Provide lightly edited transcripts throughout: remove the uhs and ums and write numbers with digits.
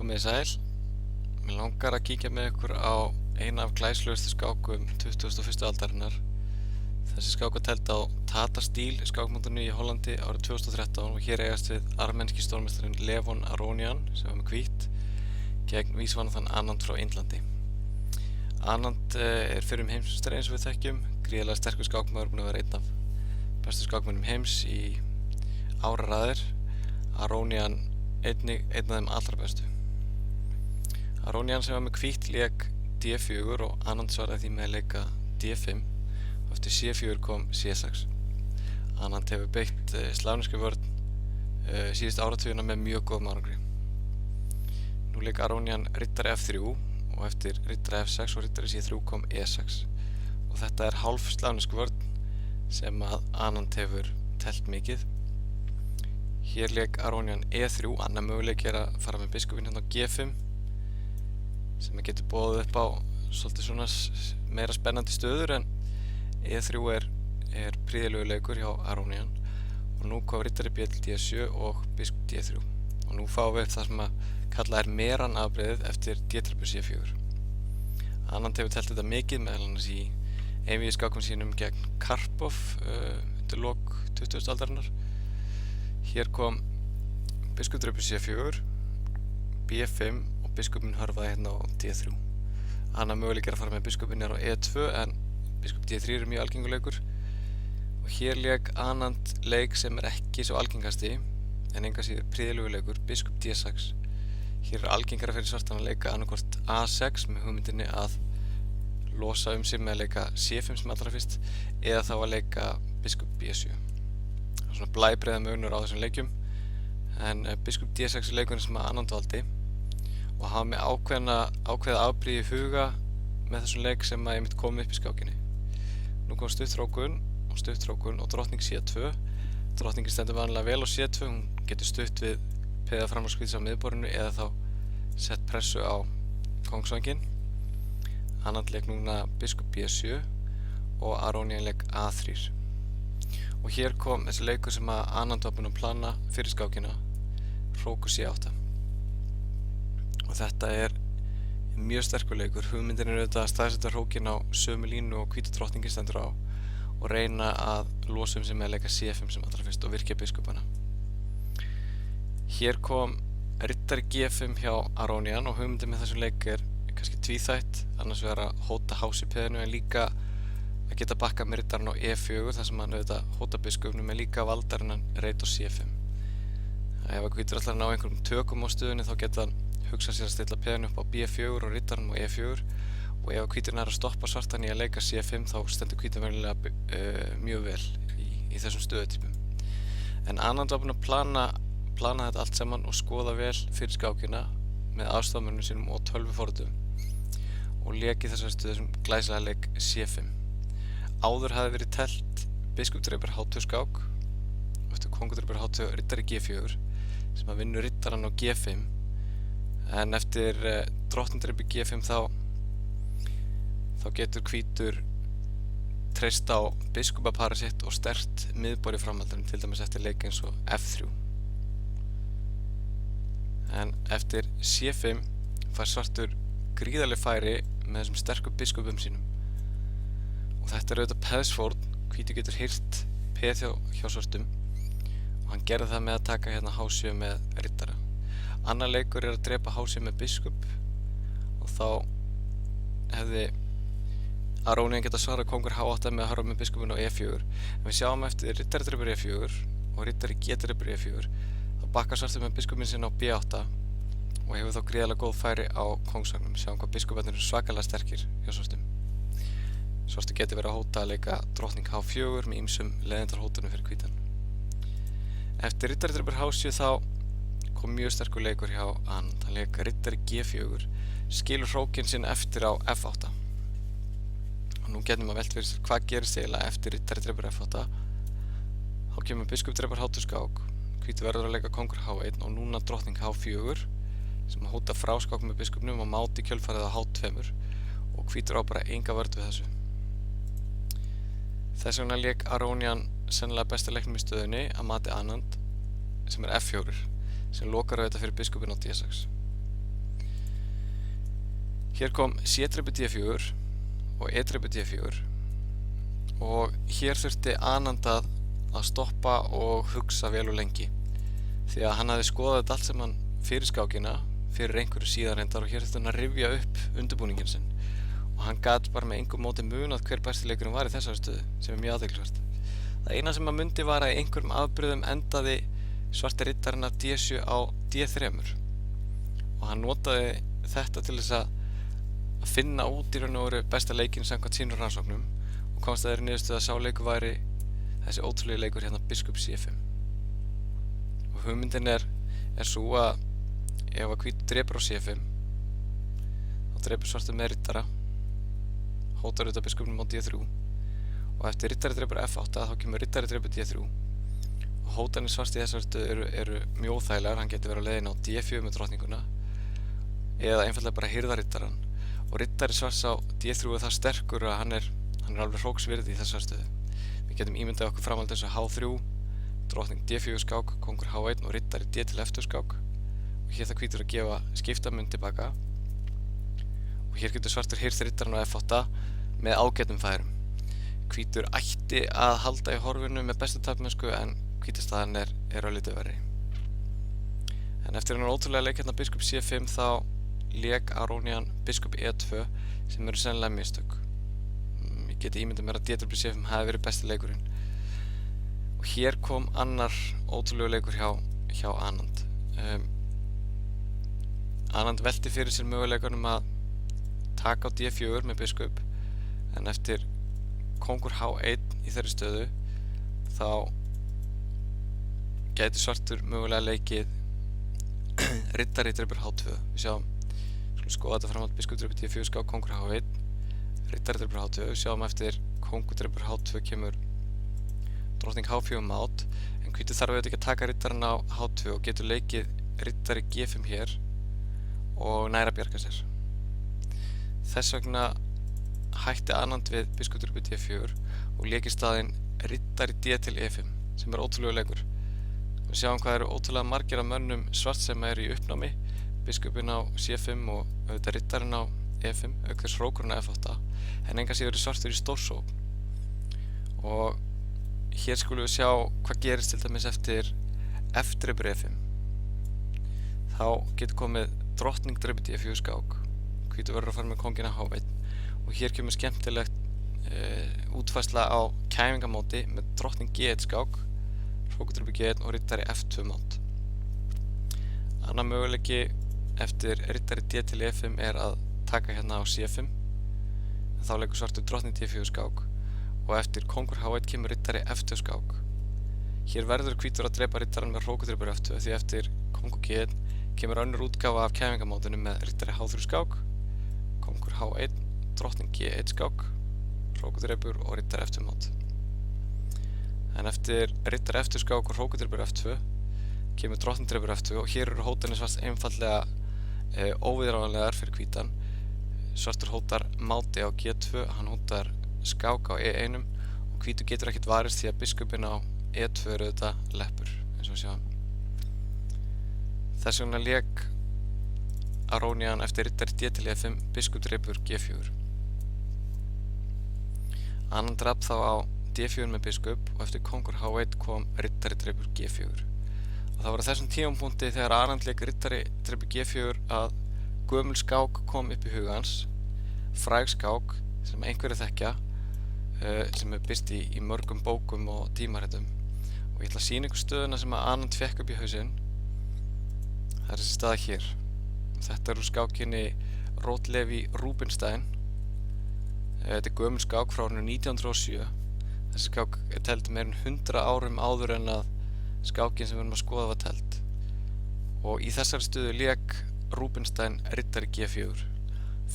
Komið þið sæl. Mig langar að kíkja með ykkur á eina af glæsilegustu skákum 21. aldarinnar. Þessi skák var tefld á Tata Steel skákmótinu í Hollandi árið 2013 og hér eigast við armenski stórmeistarinn Levon Aronian sem var með hvítt gegn vísvanathan Anand frá Indlandi. Anand er fyrrum heimsmeistari eins og við þekkjum, gríðarlega sterkur skákmaður, búinn að vera einn af bestu skákmönnum heims í áraraðir. Aronian einn af þeim allra bestu. Aronian sem var með hvítt lék D4 og Anand svaraði því með að leika D5 og eftir C4 kom C6. Anand hefur beitt slavneska vörn síðust áratugina með mjög góðum árangri. Nú lék Aronian riddari F3 og eftir riddari F6 og riddari C3 kom E6 og þetta er hálf slavnesk vörn sem að Anand hefur telt mikið. Hér lék Aronian E3, annar möguleiki er að fara með biskupinn hérna á G5 sem að getur boðið upp á svolítið svona meira spennandi stöður, en E3 er prýðilegu leikur hjá Aronian og nú kom riddari B til D7 og biskup D3 og nú fáum við upp það sem að kallað er meran afbrigðið eftir D-tröppu C4. Anand hefur telt þetta mikið meðal annars í einvígi skákum sínum gegn Karpov undir lok 20. aldarinnar. Hér kom biskuptröppu C4, B5 og biskupinn hörfaði hérna á D3. Annar möguleiki er að fara með biskupinn á E2 en biskup D3 er mjög algenguleikur og hér lék Anand leik sem er ekki svo algengasti en enga síður prýðilegu leikur, biskup D6. Hér er algengara fyrir svartan að leika annarkvort A6 með hugmyndinni að losa sig með að leika C5 sem allra fyrst eða þá að leika biskup B7. Það er svona blæbrigða munur á þessum leikjum en biskup D6 er leikurinn sem Anand valdi og hafa með ákveða afbrigði í huga með þessum leik sem að einmitt kom upp í skákinni. Nú kom stuttrókun og drottning C2. Drottningin stendur vanlega vel á C2, hún getur stutt við peða framhalskvíðs á miðborðinu eða þá sett pressu á kongsvænginn. Anand leik núna biskup B7 og Aronian leik A3. Og hér kom þessi leikur sem að Anand var búinn að plana fyrir skákina, hrókur C8. Og þetta er mjög sterkur leikur. Hugmyndin er auðvitað að staðsetja hrókin á sömu línu og hvíta drottningin stendur á og reyna að losa sig með að leika C5 sem allra fyrst og virkja biskupana. Hér kom riddari G5 hjá Aronian og hugmyndin með þessum leik er kannski tvíþætt, annars vegar að hóta hás í peðinu en líka að geta bakkað með riddarann á E4 þar sem hann auðvitað hóta biskupnum en líka valdarinnan reit á C5. Ef að hvítur ætlar að ná einhverjum tökum á stöðunni þá geta hann hugsað sér að stilla peðinu upp á B4 og riddarann á E4 og ef að hvíturinn er að stoppa svartan í að leika C5 þá stendur hvíturinn verulega mjög vel í þessum stöðutypum. En Anand var búinn að plana þetta allt saman og skoða vel fyrir skákina með aðstofamönnum sínum og tölvuforritum og lék í þessari stöðu sem glæsilega leik C5. Áður hafði verið telt biskupdreipur H2 skák og eftir kongudreipur H2 riddari G4 sem að vinna riddarann á G5 en eftir drottningdreipur G5 þá getur hvítur treyst á biskupaparið sitt og sterkt miðborð í framhaldinu, til dæmis eftir leik eins og F3. En eftir C5 fær svartur gríðarleg færi með þessum sterku biskupum sínum og þetta er auðvitað peðsfórn. Hvítur getur hirt peð hjá svartum og hann gerði það með að taka hérna H7 með riddara. Annar leikur er að drepa H7 með biskup og þá hefði Aronian geta svarað kongur H8 með að harfa með biskupinn á E4 en við sjáum eftir riddari dreipur E4 og riddari G dreipur E4 þá bakkar svartur með biskupinn sinn á B8 og hefur þá gríðarlega góð færi á kongsvagnum. Sjáum hvað biskuparnir eru svakalega sterkir hjá svartum. Svartur getur verið að hóta að leika drottning H4 með ýmsum leiðindarhótunum fyrir hvítan. Eftir riddari dreipur H7 þá kom mjög sterkur leikur hjá Anand. Hann leika riddari G4, skilur hrókinn sinn eftir á F8. Og nú getum við velt fyrir sér hvað gerist eiginlega eftir riddari dreipur F8. Þá kemur biskup dreipur H2 skák, hvítur verður að leika kongur H1 og núna drottning H4 sem að hóta fráskák með biskupnum og máti kjölfarið á H2 og hvítur á bara enga vörn við þessu. Þess vegna lék Aronian sennilega besta leiknum í stöðunni að mati Anand sem er F4 sem lokar auðvitað fyrir biskupinn á D6. Hér kom C-D4 og E-D4 og hér þurfti Anand að stoppa og hugsa vel og lengi því að hann hafði skoðað þetta allt saman fyrir skákina fyrir einhverju síðan reyndar og hér þurfti hann að rifja upp undirbúningin sinn og hann gat bara með engum móti munað hver besti leikurinn var í þessari stöðu sem mjög athyglisvert. Það eina sem að mundi var að í einhverjum afbrigðum endaði svarti riddarinn af D7 á D3 og hann notaði þetta til þess að finna út í raun og veru besta leikinn samkvæmt sínum rannsóknum og komst að þeirri niðurstöðu að sá leikur væri þessi ótrúlegi leikur hérna biskup C5 og hugmyndin er svo að ef að hvítur drepur á C5 þá drepur svartur með riddara hótar auðvitað biskupnum á D3 og eftir riddari drepur F8 þá kemur riddari drepur D3 og hótanir svarts í þessari stöðu eru mjög óþægilegar, hann getur verið á leiðin á D4 með drottninguna eða einfallega bara hirða riddarann og riddari svarts á D3 er það sterkur að hann er alveg hróksvirði í þessari stöðu. Við getum ímyndað okkur framhald eins og H3, drottning D4 skák, kongur H1 og riddari D til F2 skák og hér það hvítur að gefa skiptamun tilbaka og hér getur svartur hirt riddarann á F8 með ágætum færum. Hvítur ætti að halda í horfinu með bestu tapmennsku en hvítastaðan er örlítið verri. En eftir hennar ótrúlega leik hérna biskup C5 þá lék Aronian biskup E2 sem eru sennilega mistök. Ég geti ímyndað mér að D-drepur C5 hafi verið besti leikurinn. Og hér kom annar ótrúlega leikur hjá Anand. Anand velti fyrir sér möguleikunum að taka á D4 með biskup en eftir kongur H1 í þeirri stöðu þá gæti svartur mögulega leikið riddari drepur H2. Við sjáum, skulum skoða þetta framhald biskup drepur D4 skák, kongur H1, riddari drepur H2. Við sjáum eftir kongur drepur H2 kemur drottning H4 mát en hvítur þarf auðvitað ekki að taka riddarann á H2 og getur leikið riddari G5 hér og næra bjarga sér. Þess vegna hætti Anand við biskup drepur D4 og lék í staðinn riddari D til E5 sem ótrúlega leikur. Við sjáum hvað eru ótrúlega margir af mönnum svart sem eru í uppnámi, biskupinn á C5 og auðvitað riddarinn á E5, auk þess hrókurinn á F8 en engan síður svartur í stórsókn. Og hér skulum við sjá hvað gerist til dæmis eftir F drepur E5. Þá getur komið drottning drepur D4 skák, hvítur verður að fara með kongina H1 og hér kemur skemmtilegt útfærsla á kæfingamóti með drottning G1 skák, hrókur drepur G1 og riddari F2 mát. Annar möguleiki eftir riddari D til E5 er að taka hérna á C5 en þá leikur svartur drottning D4 skák og eftir kongur H1 kemur riddari F2 skák. Hér verður hvítur að drepa riddarann með hrókur drepur F2 því eftir kongur G1 kemur önnur útgáfa af kæfingamótinu með riddari H3 skák, kongur H1, drottning G1 skák, hrókur drepur og riddari F2 mát. En eftir riddari F2 skák og hrókur drepur F2 kemur drottning drepur F2 og hér eru hótanir svarts einfaldlega óviðráðanlegar fyrir hvítan. Svartur hótar máti á G2, hann hótar skák á E1 og hvítur getur ekkert varist því að biskupinn á E2 eru auðvitað leppur eins og við sjáum. Þess vegna lék Aronian eftir riddari D til E5 biskup drepur G4. Anand drap þá á D4 með biskup og eftir kongur H1 kom riddari drepur G4. Og það var á þessum tímapunkti þegar Anand lék riddari drepur G4 að gömul skák kom upp í huga hans, fræg skák sem einhverjir þekkja, sem er birt í mörgum bókum og tímaritum. Og ég ætla að sýna ykkur stöðuna sem að Anand fekk upp í hausinn. Það er þessi staða hér. Þetta er úr skákinni Rotlevi Rubinstein. Þetta er gömul skák frá árinu 1907. Þessi skák er teld meir en 100 árum áður en að skákin sem við erum að skoða var teld. Og í þessari stöðu lék Rubinstein riddari G4.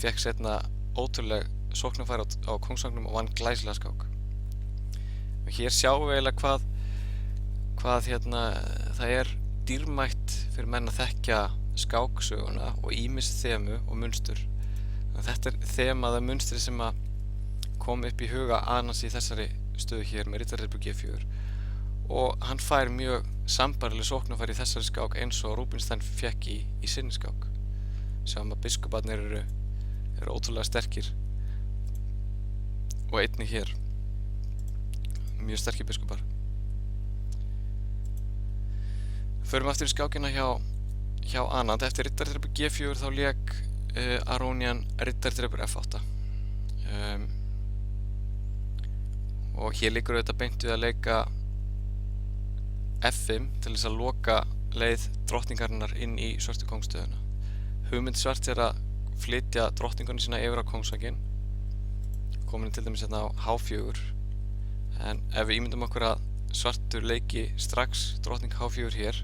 Fékk seinna ótrúleg sóknarfæri á kongsvagnum og vann glæsilega skák. Og hér sjáum við eiginlega hvað það er dýrmætt fyrir menn að þekkja skáksöguna og ýmis þemu og munstur. Þetta er þemaða munstri sem að kom upp í huga Anans í þessari stöðu hér með riddari drepur G4 og hann fær mjög sambærileg sóknarfæri í þessari skák eins og Rubinstein fékk í sinni skák. Sjáum að biskuparnir eru ótrúlega sterkir og einnig hér mjög sterkir biskupar. Förum aftur í skákina hjá Anand. Eftir riddardrepur G4 þá lék Aronian riddardrepur F8 og hér liggur auðvitað beint við að leika F5 til þess að loka leið drottningarinnar inn í svörtu kóngsstöðuna. Hugmynd svarts er að flytja drottningunni sína yfir á kóngsvanginn, komin til dæmis hérna á H4, en ef við ímyndum okkur að svartur leiki strax drottning H4 hér,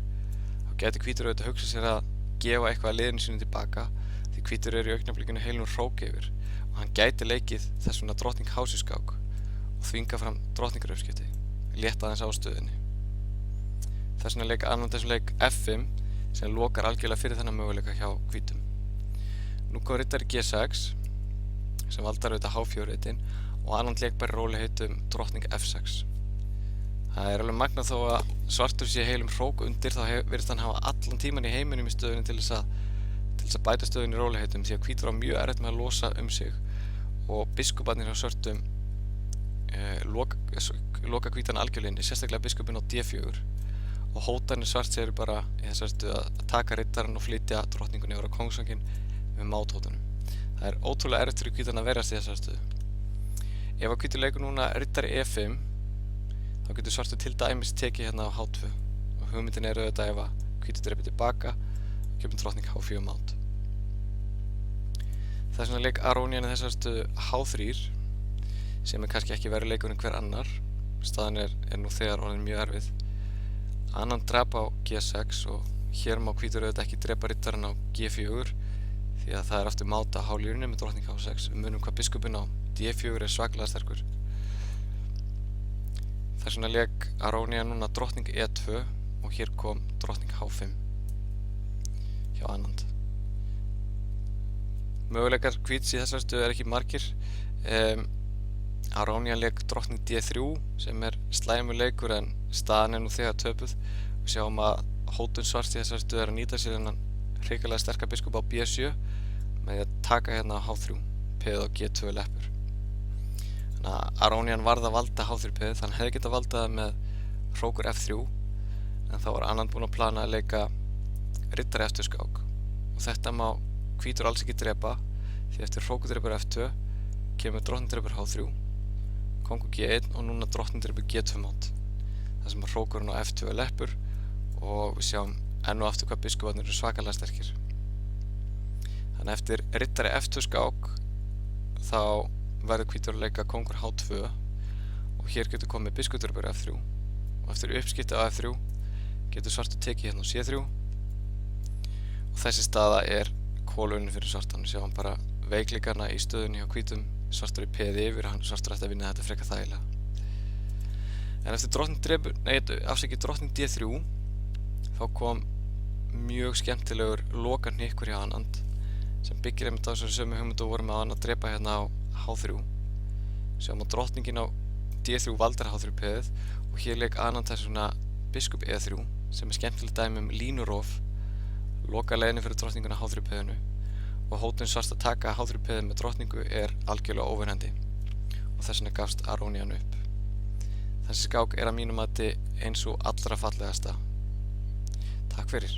þá gæti hvítur auðvitað hugsa sér að gefa eitthvað að liðinu sínu tilbaka, því hvítur er í augnablikinu heilum hrók yfir og hann gæti leikið þess vegna drottning H7 skák og þvinga fram drottningarauppskipti, létta aðeins á stöðunni. Þess vegna leika Anand þessum leik F5 sem lokar algjörlega fyrir þennan möguleika hjá hvítum. Nú kom riddari G6 sem valdar auðvitað H4 reitin og Anand leik bara róliheitum drottning F6. Það er alveg magnað þó að svartur sé heilum hrók undir, þá virðist hann hafa allan tíman í heiminum í stöðunni til þess að bæta stöðunni í róliheitum, því að hvítur á mjög erfitt með að losa sig og biskuparnir hjá svörtum loka hvítan algjörlega inni, sérstaklega biskupinn á D4 og hótanir svarts eru bara í þessari stöðu að taka riddarann og flytja drottningunni yfir á kóngsvanginn með máthótunum. Það er ótrúlega erfitt fyrir hvítan að verjast í þessari stöðu. Ef að hvítur leikur núna riddari E5 þá getur svartur til dæmis tekið hérna á H2 og hugmyndin er auðvitað ef að hvítur drepur tilbaka og kemur drottning H4 mát. Þess vegna leik Aronian í þessari stöðu H3 sem er kannski ekki verið leikur en hver annar. Staðan er nú þegar orðin mjög erfið. Anand drap á G6 og hér má hvítur auðvitað ekki drepa riddarann á G4 því að það er aftur máta á H-línunni með drottning H6. Við munum hvað biskupinn á D4 er svakalega sterkur. Þess vegna leik Aronian núna drottning E2 og hér kom drottning H5 hjá Anand. Möguleikar hvíts í þessari stöðu er ekki margir. Aronian leik drottning D3 sem er slæmur leikur en staðan er nú þegar töpuð. Við sjáum að hótun svarts í þessari stöðu er að nýta sér þennan hrikalega sterka biskup á B7 með því að taka hérna á H3 peðið á G2 leppur. Þannig að Aronian varð að valda H3 peðið, þannig hefði getað valdað það með hrókur F3 en þá var Anand búinn að plana að leika riddari F2 skák og þetta má hvítur alls ekki drepa því eftir hrókur drepur F2 kemur drottning drepur H3, kongur G1 og núna drottning drepur G2 mát þar sem að hrókurinn á F2 er leppur og við sjáum enn og aftur hvað biskuparnir eru svakalega sterkir. Þannig eftir riddari F2 skák þá verður hvítur að leika kongur H2 og hér getur komið biskup drepur F3 og eftir uppskipti á F3 getur svartur tekið hérna á C3 og þessi staða er kolunni fyrir svartan. Við sjáum bara veikleikana í stöðunni hjá hvítum, svartur í peði yfir, svartur ætti að vinna þetta frekar þægilega. En eftir drottning D3 þá kom mjög skemmtilegur lokahnykkur hjá Anand sem byggir einmitt á þessari sömu hugmyndu og voru með hann að drepa hérna á H3. Sjáum að drottningin á D3 valdar H3 peðið og hér leik Anand þess vegna biskup E3 sem er skemmtilegt dæmi línurof, loka leiðinu fyrir drottninguna H3 peðinu og hótun svarts að taka H3 peðið með drottningu er algjörlega óvinnandi og þess vegna gafst Aronian upp. Þessi skák er að mínu mati eins og allra fallegasta. Takk fyrir.